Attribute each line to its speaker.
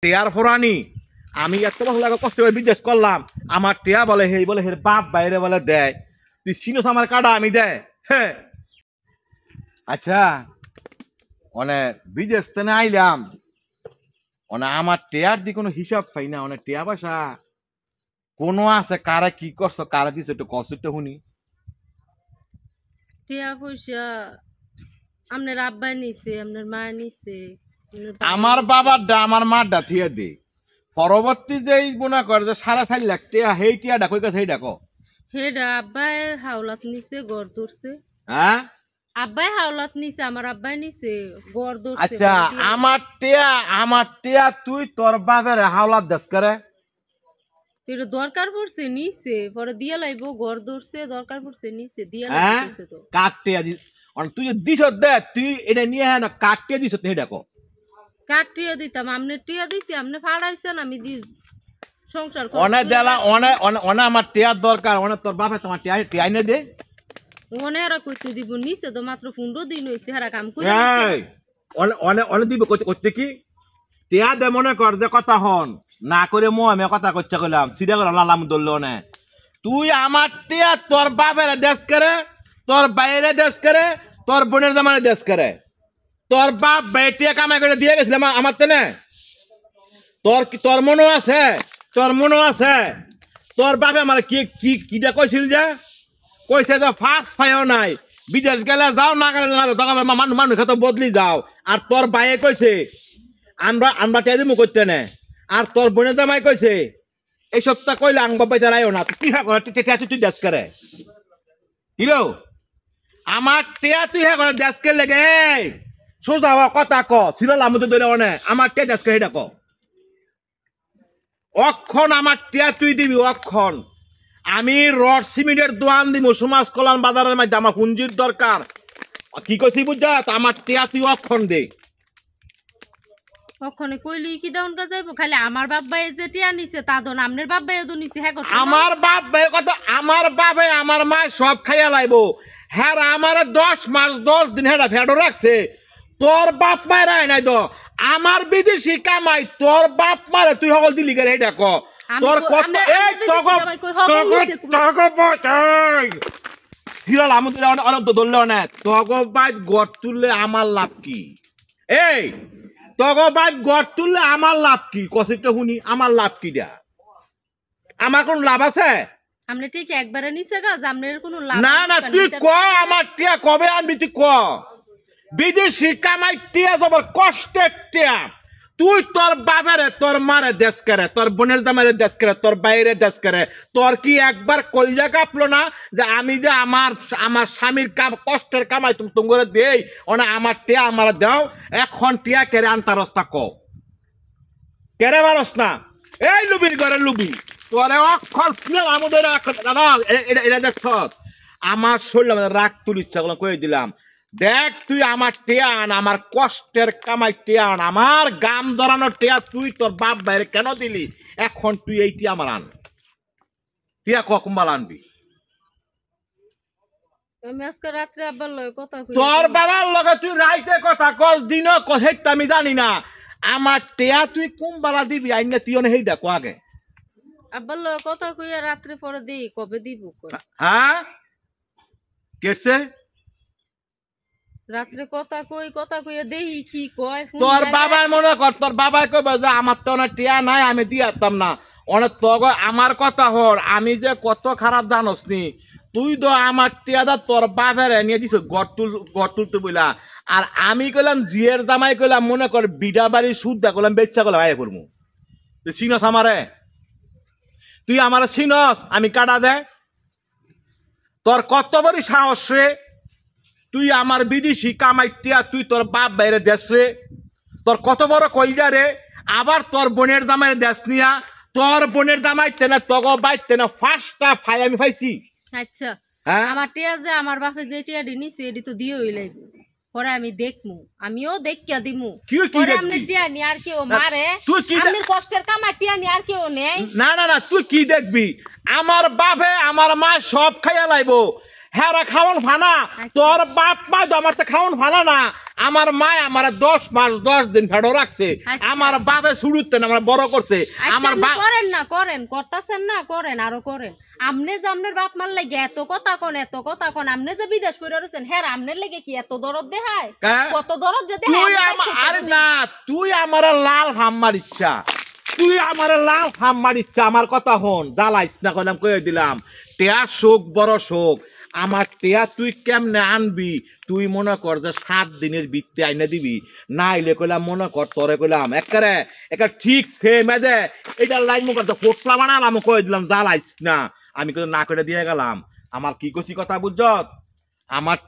Speaker 1: টেয়ার ফোরানি আমি এত বছর লাগে কষ্ট করে বিদেশ করলাম আমার টেয়া বলে হে বলে হে বাপ বাইরে বলে দেয় তুই চিনোস আমার কাটা আমি দেয় হ্যাঁ আচ্ছা অনেক বিদেশ থেকে আইলাম অনেক আমার টেয়ার দিয়ে কোনো হিসাব পাই না অনেক টেয়া পয়সা কোনো আছে কারা কি করছো কারা দিছে একটু কষ্টটা শুনি
Speaker 2: টিয়া পয়সা আপনার আব্বা নিছে আপনার মা নিছে
Speaker 1: আমার বাবার ডা আমার মার ডা থিয়ে দে পরবর্তী যে মনে কর যে 4.5 লাখ টিয়া হেই টিয়াটা কই কাছে হেই ডাকো
Speaker 2: হেডা আব্বাই হাওলাত নিছে গড় ধরছে
Speaker 1: হ্যাঁ
Speaker 2: আব্বাই হাওলাত নিছে আমার আব্বাই নিছে গড় ধরছে
Speaker 1: আচ্ছা আমার টিয়া তুই তোর বাবার হাওলাত দেশ করে
Speaker 2: তোর দরকার পড়ছে নিছে পরে দিয়া লাইবো গড় ধরছে দরকার পড়ছে নিছে দিয়া লাইছে তো
Speaker 1: কাট টিয়া দিস তুই যে দিছ দে তুই এটা নিয়ে হ্যাঁ না কাট টিয়া দিছ তুই ডাকো
Speaker 2: কাট টিয়া দিতাম আমনে টিয়া দিছি আমনে ফাড়াইছেন আমি দি সংসার করি
Speaker 1: অনে দেলা অনে আমার টিয়ার দরকার অনে তোর বাপে তোমার টিয়া এনে দে
Speaker 2: অনে হারা কইতে দিব নিছে তো মাত্র 15 দিন হইছে হারা কাম করি
Speaker 1: এই অনে দিব করতে কি টিয়া দে মনে কর যে কথা হন না করে আমি কথা কইতে কইলাম সিধা করে লালাম দললো না তুই আমার টিয়া তোর বাপের দেশ করে তোর বাইরে দেশ করে তোর বোনের জামানে দেশ করে তোর বাপ বেটিয়া কামাই করে দিয়ে গেছিল আমার তেনে তোর মনে আছে তোর বাপে আমার কি কিটা কইছিল যে কইছে যে ফার্স্ট ফাইও নাই বিদেশ গেলে যাও না গেলে না মানুষ তো বদলি যাও আর তোর বাইয়ে কইছে আমরা টিয়া দিমু করতে নে আর তোর বোনের জামাই কইছে এই সপ্তাহ কইলে আং বাবা যারাইও না তুই হ্যাঁ করে তুই দেশ করে হিরো আমার টিয়া তুই হ্যাঁ করে দেশ কে লেগে সোজা হওয়া কথা ক সিরাল আমি তো ধরে অনে আমার টিয়া দেশ কে এটা ক অক্ষণ আমার টিয়া তুই দিবি অক্ষণ আমি রড সিমেন্টের দোয়ান দিব সমাজ কল্যাণ বাজারের মধ্যে আমার পুঞ্জির দরকার কি কইছি বুঝা আমার টিয়া তুই অক্ষণ দে
Speaker 2: ওখানে কইলি কি দাউন কা যাইবো খালি আমার বাপ ভাই যে টিয়া নিছে তা দন আমনের বাপ ভাই তো নিছে হ্যাঁ
Speaker 1: আমার বাপ ভাই কথা আমার বাপে আমার মা সব খাইয়া লাইবো হ্যাঁ আমার 10 মাস 10 দিন হ্যাঁ ফেডো রাখছে তোর বাপ মায়ের নাই তো আমার বিদেশি কামাই তোর বাপ মারে তুই সকল দিলি গেলে এটা ক তোর কত এই হিরাল আমাদের অনেক ধরলেও না তগবাদ গড় তুললে আমার লাভ কি এই তগবাদ গড় তুললে আমার লাভ কি কষিটা শুনি আমার লাভ কি দেয়া আমার কোন লাভ আছে
Speaker 2: আমনে ঠিক একবারে নিছে গা আমনের কোনো লাভ
Speaker 1: না না তুই ক আমার টিয়া কবে আনবি তুই ক বিদেশি কামাই টিয়া যাবার কষ্টের টিয়া তুই তোর বাবারে তোর মারে দেশ করে তোর বোনের জামারে দেশ করে তোর বাইরে দেশ করে তোর কি একবার কলজা কাঁপলো না যে আমি যে আমার স্বামীর কষ্টের কামাই তুমি তোমার দেই ওনা আমার টিয়া আমার দাও এখন টিয়া কেড়ে আনতা রাস্তা ক কেড়ে বারস না এই লুবির ঘরে লুবি তোরে অক্ষর আমাদের এটা দেখ আমার শরীর আমাদের রাগ তুল ইচ্ছা গুলো কয়ে দিলাম দেখ তুই আমার টিয়ান আমার কষ্টের কামাই টিয়ান আমার গাম ধরানোর টিয়া তুই তোর বাপ বাইরে কেন দিলি এখন তুই এই টিয়া আমার আন টিয়া ককম্বাল আনবি
Speaker 2: আমি আজকে রাত্রে আব্বার লগে কথা কই
Speaker 1: তোর বাবার লগে তুই রাইতে কথা কস দিন হেইটা আমি জানি না আমার টিয়া তুই কুম্বালা দিবি আইনা তুই হেইটা কো আগে
Speaker 2: আব্বার লগে কথা কইয়া রাত্রে পরে দেই কবে দিব
Speaker 1: হ্যাঁ কেটছে
Speaker 2: রাত্রে কথা কইয়া দেই কি কয়
Speaker 1: তোর বাবাই মনে কর তোর বাবাই কইবে যে আমার তো না টিয়া নাই আমি দিয়াতাম না অনেক তগ আমার কথা হর আমি যে কত খারাপ জানোস নি তুই তো আমার টিয়াদা তোর বাপের নিয়ে দিছ গড় তুলতে বইলা আর আমি কইলাম জিয়ের জামাই কইলাম মনে কর বিডা বাড়ি সুদ্ধা কইলাম বেচ্চা কইলাম আয় করবো তুই চিনস আমারে তুই আমার চিনস আমি কাটা দে তোর কত বড় সাহস রে তুই আমার বিদেশি কামাইটিয়া তুই তোর বাপ বাইরে দেশ রে তোর কত বড় কইজা রে আবার তোর বোনের দামাই দেশ নিয়া তোর বোনের দামাই তেনা তগ বাইর তেনা ফার্স্টটা ফাই আমি পাইছি
Speaker 2: আচ্ছা আমার টিয়া যে আমার বাপে যে টিয়া দিনিছে এডি তো দিয়ে হইলাই পরে আমি দেখমু আমিও দেখিয়া দিমু পরে আমনে টিয়া নি আর কেউ মারে আমি কষ্টের কামাই টিয়া নি আর কেউ নেই
Speaker 1: না না না তুই কি দেখবি আমার বাপে আমার মা সব খাইয়া লাইবো হ্যাঁ খাওয়ান ফানা তোর বাপ মা তো আমার তো খাওয়ান ফানা না আমার মা আমার 10 মাস 10 দিন ফেডো রাখছে আমার বাপে শুরুতে আমার বড় করছে আমার
Speaker 2: করেন না করেন করতেছেন না করেন আরো করেন আমনে যে আমনের বাপ মার লাগে এত কথা কোন আমনে যে বিদেশ করে রয়েছেন হ্যাঁ আমনের লাগে কি এত দরদ দেখায় কত দরদ যদি
Speaker 1: তুই আরে না তুই আমার লাল হাম্মার ইচ্ছা তুই আমার লাল হাম্মার ইচ্ছা আমার কথা হন জ্বালাইস না কইলাম কয়ে দিলাম টেয়া শোক বড় শোক আমার টেয়া তুই কেমনে আনবি তুই মনে কর যে 7 দিনের বৃত্তি আইনে দিবি না আইলে কইলাম মনে কর তোরে কইলাম একেবারে একটা ঠিক ফেমে দে এটা লাইন মুখ করতে ফোটলা বানালাম কয়ে দিলাম জ্বালাইস না আমি কিন্তু না করে দিয়ে গেলাম আমার কি কছি কথা বুঝছ আমার